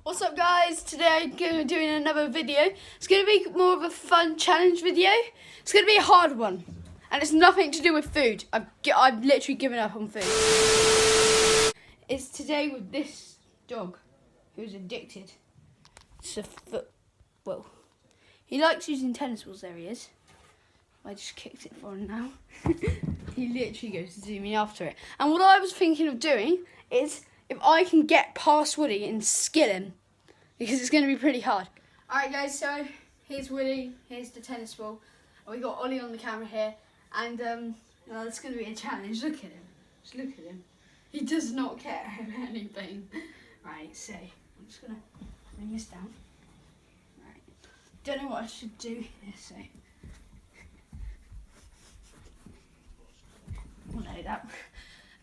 What's up guys, today I'm going to be doing another video. It's going to be more of a fun challenge video. It's going to be a hard one and it's nothing to do with food. I've literally given up on food. It's today with this dog who's addicted to football. He likes using tennis balls, there he is. I just kicked it for him now. He literally goes to do me after it. And what I was thinking of doing is if I can get past Woody and skill him, because it's going to be pretty hard. Alright guys, so here's Woody, here's the tennis ball. We got Ollie on the camera here, and it's going to be a challenge. Look at him, just look at him. He does not care about anything. Right, so I'm just going to bring this down. Right, don't know what I should do here, so. Oh no, that,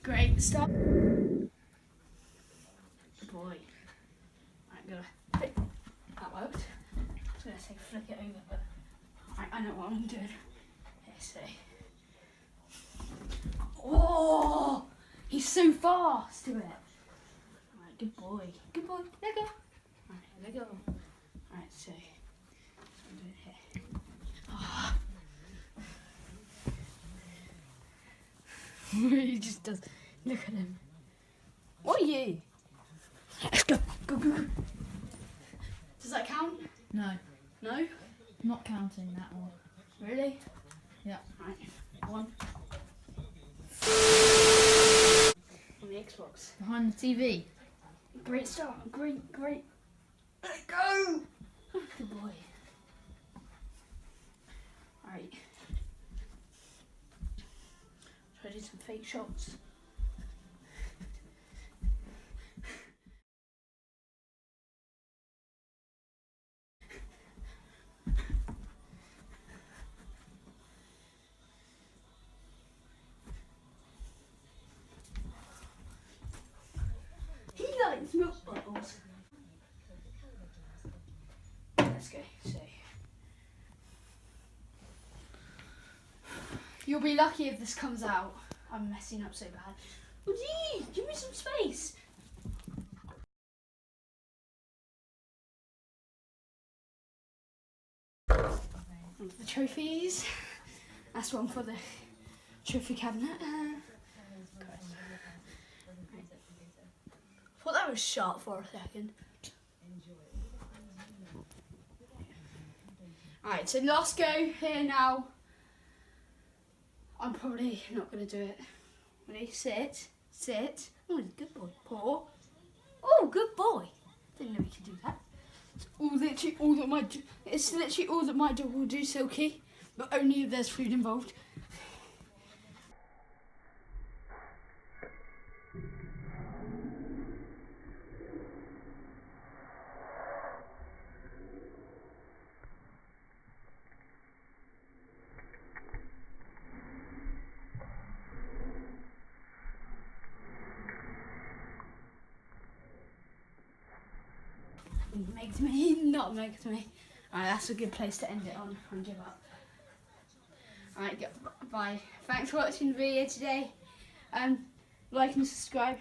great, stop. Good boy. Right, gonna flip. That worked. I was gonna say flick it over, but I know what I'm doing. Here, so. Oh, he's so fast to it. Right, good boy. Good boy. Let go. Right, let go. Right, so. That's what I'm doing here. Oh. He just does. Look at him. What are you? Let's go. Go, go, go. Does that count? No. No? Not counting that one. Really? Yeah. Right. One. On the Xbox. Behind the TV. Great start. Great. Let go. Good boy. Right. Try to do some fake shots. He likes milk bottles. Let's go. So you'll be lucky if this comes out. I'm messing up so bad. Woody, give me some space. And the trophies. That's one for the trophy cabinet. Thought that was sharp for a second. Alright, so last go here now. I'm probably not going to do it. Ready? Sit. Oh, good boy. Paw. Oh, good boy. Didn't know he could do that. It's literally all that my dog will do, Silky. But only if there's food involved. Make to me, not make to me. Alright, that's a good place to end it on. And give up. Alright, bye. Thanks for watching the video today. Like and subscribe.